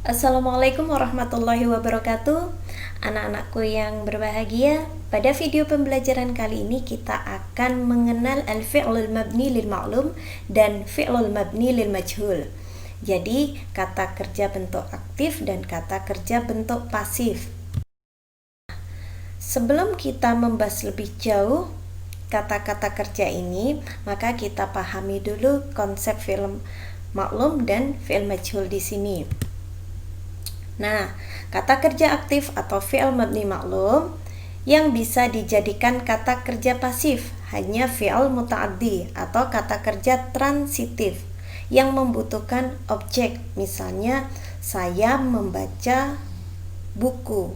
Assalamualaikum warahmatullahi wabarakatuh. Anak-anakku yang berbahagia, pada video pembelajaran kali ini kita akan mengenal al-fi'lul mabni lil ma'lum dan fi'lul mabni lil majhul. Jadi, kata kerja bentuk aktif dan kata kerja bentuk pasif. Sebelum kita membahas lebih jauh kata-kata kerja ini, maka kita pahami dulu konsep fi'il maklum dan fi'il majhul di sini. Nah, kata kerja aktif atau fi'il mabni maklum yang bisa dijadikan kata kerja pasif hanya fi'il muta'addi atau kata kerja transitif yang membutuhkan objek. Misalnya, saya membaca buku.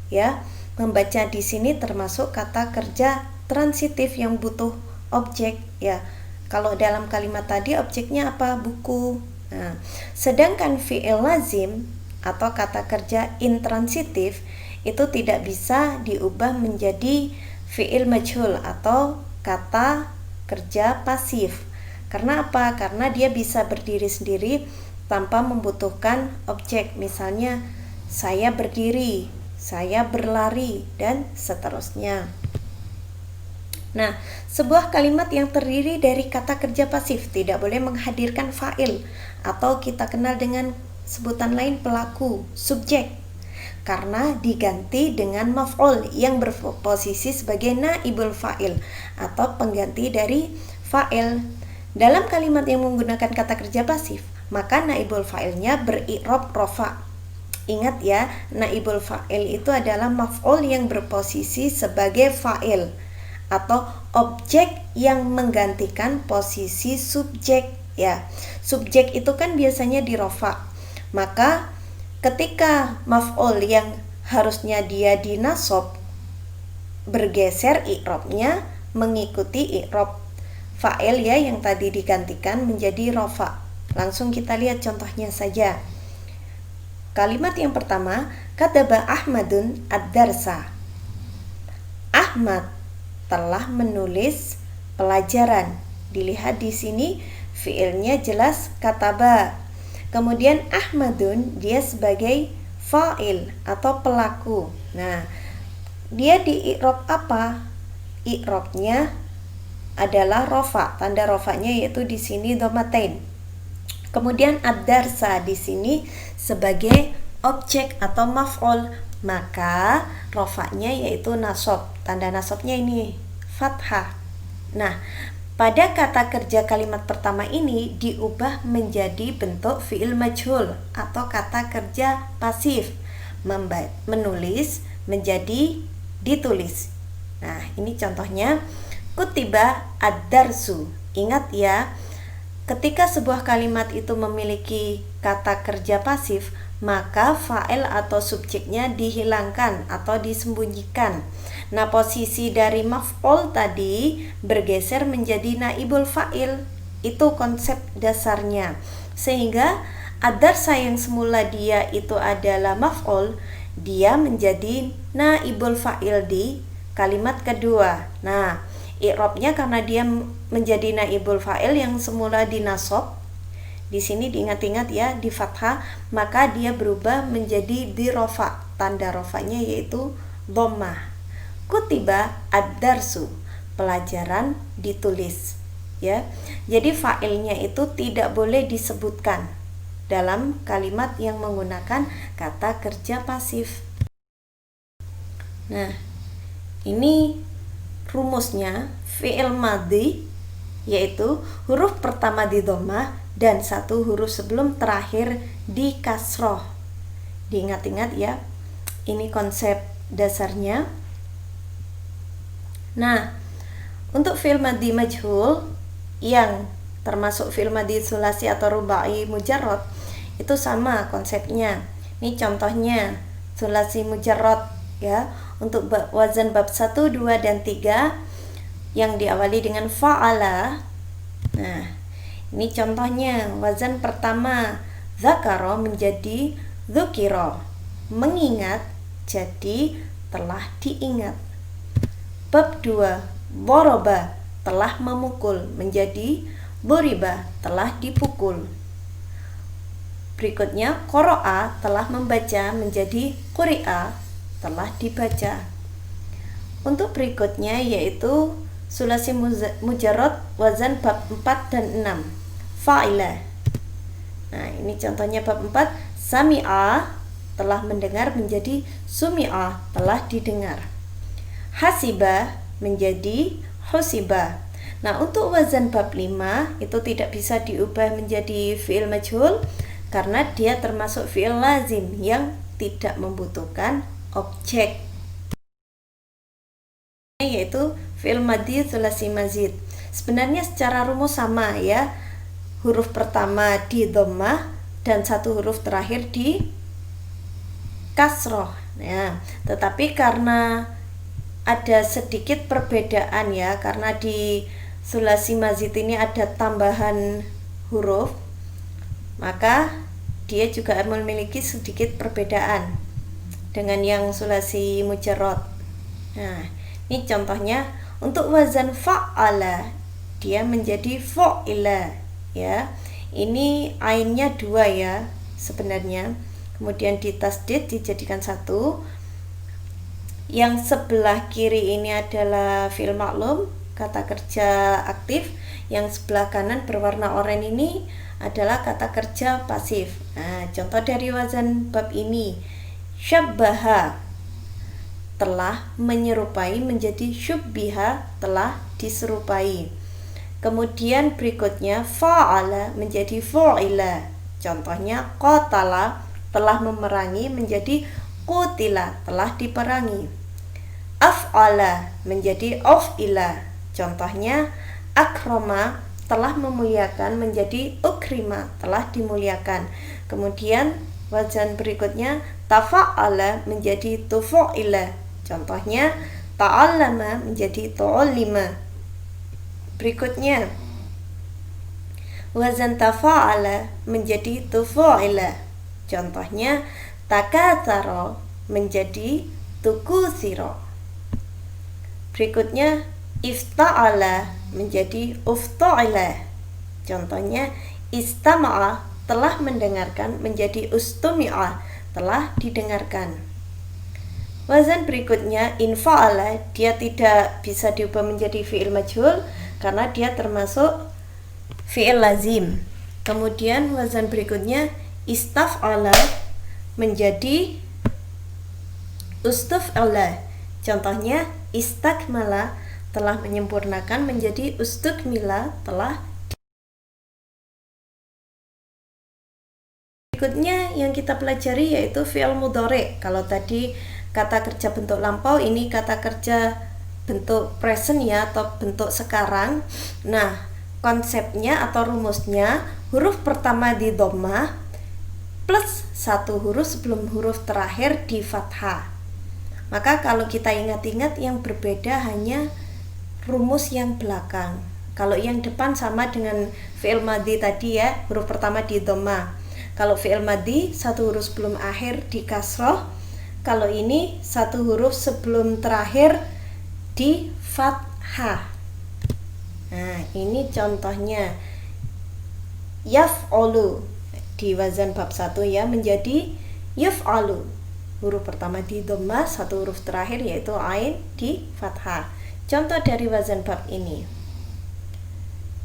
Ya, membaca di sini termasuk kata kerja transitif yang butuh objek. Ya, kalau dalam kalimat tadi objeknya apa? Buku. Nah, sedangkan fi'il lazim atau kata kerja intransitif itu tidak bisa diubah menjadi fi'il majhul atau kata kerja pasif. Karena apa? Karena dia bisa berdiri sendiri tanpa membutuhkan objek. Misalnya, saya berdiri, saya berlari, dan seterusnya. Nah, sebuah kalimat yang terdiri dari kata kerja pasif tidak boleh menghadirkan fa'il atau kita kenal dengan sebutan lain pelaku, subjek, karena diganti dengan maf'ul yang berposisi sebagai naibul fa'il atau pengganti dari fa'il. Dalam kalimat yang menggunakan kata kerja pasif, maka naibul fa'ilnya beri'rab rofa. Ingat ya, naibul fa'il itu adalah maf'ul yang berposisi sebagai fa'il atau objek yang menggantikan posisi subjek. Ya, subjek itu kan biasanya di rofa. Maka ketika maf'ul yang harusnya dia dinasob bergeser i'rabnya mengikuti i'rab fa'il ya yang tadi digantikan menjadi rofa. Langsung kita lihat contohnya saja. Kalimat yang pertama, kataba Ahmadun ad-darsa. Ahmad telah menulis pelajaran. Dilihat di sini fiilnya jelas kataba. Kemudian Ahmadun dia sebagai fa'il atau pelaku. Nah, dia di i'rab apa? I'rabnya adalah rofa. Tanda rofanya yaitu di sini dhammatain. Kemudian ad-darsa di sini sebagai objek atau maf'ul, maka rofanya yaitu nasab. Tanda nasabnya ini fathah. Nah, pada kata kerja kalimat pertama ini diubah menjadi bentuk fi'il majhul atau kata kerja pasif. Menulis menjadi ditulis. Nah, ini contohnya kutiba ad-darsu. Ingat ya, ketika sebuah kalimat itu memiliki kata kerja pasif, maka fa'il atau subjeknya dihilangkan atau disembunyikan. Nah, posisi dari maf'ul tadi bergeser menjadi naibul fa'il. Itu konsep dasarnya. Sehingga ad-darsa yang semula dia itu adalah maf'ul, dia menjadi naibul fa'il di kalimat kedua. Nah, i'rabnya karena dia menjadi naibul fa'il yang semula dinasab, di sini diingat-ingat ya di fathah, maka dia berubah menjadi di rofa. Tanda rofanya yaitu dhammah. Kutiba ad-darsu, pelajaran ditulis. Ya. Jadi fa'ilnya itu tidak boleh disebutkan dalam kalimat yang menggunakan kata kerja pasif. Nah, ini rumusnya fi'il madhi yaitu huruf pertama di dhammah dan satu huruf sebelum terakhir di kasroh. Diingat-ingat ya, ini konsep dasarnya. Nah, untuk fi'il madhi majhul yang termasuk fi'il madhi sulasi atau rubai mujarrad itu sama konsepnya. Ini contohnya sulasi mujarrad ya, untuk wazan bab 1, 2 dan 3 yang diawali dengan fa'ala. Nah, ini contohnya wazan pertama zakaro menjadi dzukiro, mengingat jadi telah diingat. Bab 2 doroba telah memukul menjadi duriba telah dipukul. Berikutnya, qara'a telah membaca menjadi quri'a, telah dibaca. Untuk berikutnya yaitu sulasi mujarrad wazan bab 4 dan 6. Fa'ila. Nah, ini contohnya bab 4, sami'a telah mendengar menjadi sumi'a, telah didengar. Hasiba menjadi husiba. Nah, untuk wazan bab 5 itu tidak bisa diubah menjadi fi'il majhul karena dia termasuk fi'il lazim yang tidak membutuhkan objek, yaitu fi'il madhi tsulasi mazid. Sebenarnya secara rumus sama ya, huruf pertama di dhammah dan satu huruf terakhir di kasroh ya, tetapi karena ada sedikit perbedaan ya, karena di sulasi mazid ini ada tambahan huruf, maka dia juga memiliki sedikit perbedaan dengan yang sulasi mujarrad. Nah, ini contohnya untuk wazan fa'ala, dia menjadi fa'ila ya. Ini ainnya 2 ya sebenarnya, kemudian ditasdid dijadikan 1. Yang sebelah kiri ini adalah fi'il maklum, kata kerja aktif. Yang sebelah kanan berwarna oranye ini adalah kata kerja pasif. Nah, contoh dari wazan bab ini, syabbaha telah menyerupai menjadi syubbiha, telah diserupai. Kemudian berikutnya fa'ala menjadi fa'ila. Contohnya qatala telah memerangi menjadi qutila, telah diperangi. Af'ala menjadi af'ila. Contohnya akrama telah memuliakan menjadi ukrima, telah dimuliakan. Kemudian wazan berikutnya tafa'ala menjadi tufa'ila. Contohnya ta'allama menjadi tu'allima. Berikutnya wazan tafa'ala menjadi tufa'ila. Contohnya takatsara menjadi tukutsira. Berikutnya ifta'ala menjadi ufta'ila. Contohnya istama'a telah mendengarkan menjadi ustumi'a, telah didengarkan. Wazan berikutnya infa'ala, dia tidak bisa diubah menjadi fi'il majhul karena dia termasuk fi'il lazim. Kemudian wazan berikutnya istaf'ala menjadi ustuf'ala. Contohnya istakmala telah menyempurnakan menjadi ustukmila, telah. Berikutnya yang kita pelajari yaitu fi'il mudhari'. Kalau tadi kata kerja bentuk lampau, ini kata kerja bentuk present ya, atau bentuk sekarang. Nah, konsepnya atau rumusnya, huruf pertama di dhammah plus satu huruf sebelum huruf terakhir di fathah. Maka kalau kita ingat-ingat, yang berbeda hanya rumus yang belakang. Kalau yang depan sama dengan fi'il madhi tadi ya, huruf pertama di dhammah. Kalau fi'il madhi satu huruf sebelum akhir di kasroh. Kalau ini satu huruf sebelum terakhir di fathah. Nah, ini contohnya yaf'alu di wazan bab 1 ya, menjadi yaf'alu. Huruf pertama di dhammah, satu huruf terakhir yaitu ain di fathah. Contoh dari wazan bab ini,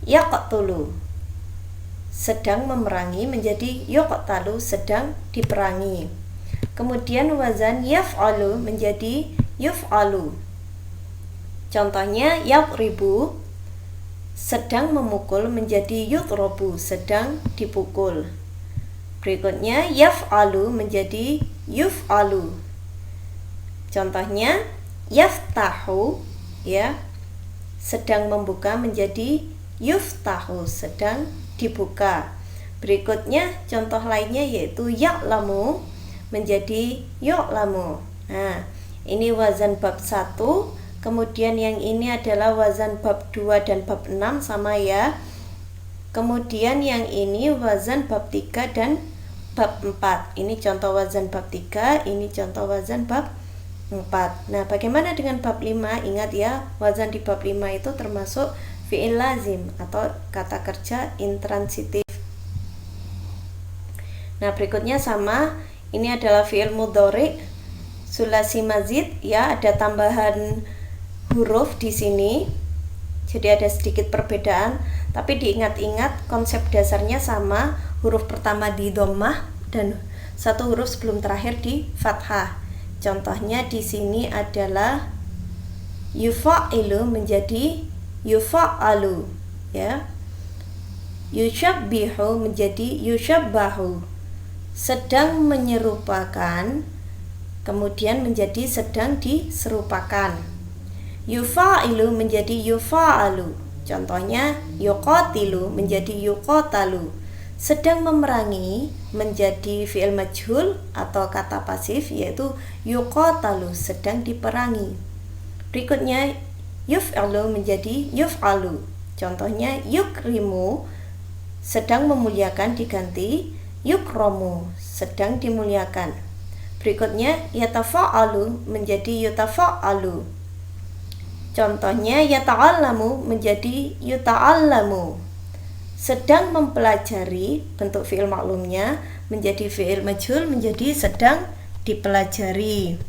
yaqtulu sedang memerangi menjadi yuqtalu, sedang diperangi. Kemudian wazan yaf'alu menjadi yuf'alu. Contohnya yadribu sedang memukul menjadi yudrabu, sedang dipukul. Berikutnya yaf'alu menjadi yuf'alu. Contohnya yaftahu ya, sedang membuka menjadi yuftahu, sedang dibuka. Berikutnya contoh lainnya yaitu ya'lamu menjadi yu'lamu. Nah, ini wazan bab 1. Kemudian yang ini adalah wazan bab 2 dan bab 6 sama ya. Kemudian yang ini wazan bab 3 dan bab 4. Ini contoh wazan bab 3, ini contoh wazan bab 4. Nah, bagaimana dengan bab 5? Ingat ya, wazan di bab 5 itu termasuk fi'il lazim atau kata kerja intransitif. Nah, Nah, berikutnya sama, ini adalah fi'il mudhari sulasi mazid ya, ada tambahan huruf di sini. Jadi ada sedikit perbedaan, tapi diingat-ingat konsep dasarnya sama, huruf pertama di dhammah dan satu huruf sebelum terakhir di fathah. Contohnya di sini adalah yufa'ilu menjadi yufa'alu ya. Yushabbihu menjadi yushabbahu. Sedang menyerupakan kemudian menjadi sedang diserupakan. Yufa'ilu menjadi yufa'alu. Contohnya yuqatilu menjadi yuqatalu. Sedang memerangi menjadi fi'il majhul atau kata pasif, yaitu yuqatalu, sedang diperangi. Berikutnya yuf'alu menjadi yuf'alu. Contohnya yukrimu, sedang memuliakan, diganti yukramu, sedang dimuliakan. Berikutnya yatafa'alu menjadi yutafa'alu. Contohnya yata'allamu menjadi yuta'allamu. Sedang mempelajari, bentuk fi'il maklumnya menjadi fi'il majhul menjadi sedang dipelajari.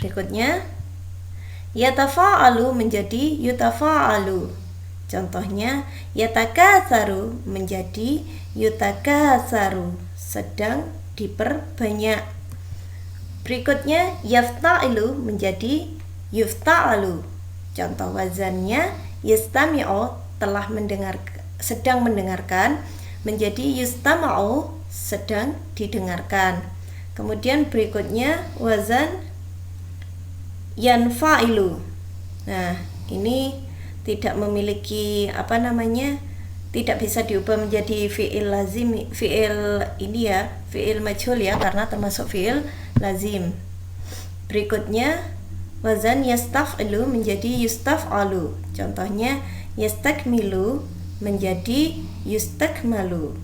Berikutnya yatafa'alu menjadi yutafa'alu. Contohnya yatakatsaru menjadi yutakatsaru, sedang diperbanyak. Berikutnya yafta'ilu menjadi yufta'alu. Contoh wazannya yastami'u, telah sedang mendengarkan, menjadi yustama'u, sedang didengarkan. Kemudian berikutnya wazan yanfa'ilu. Nah, ini tidak memiliki tidak bisa diubah menjadi fi'il lazim, fi'il ini ya, fi'il majhul ya, karena termasuk fi'il lazim. Berikutnya wazan yastaf'ilu menjadi yustaf'alu. Contohnya yastakmilu menjadi yustakmalu.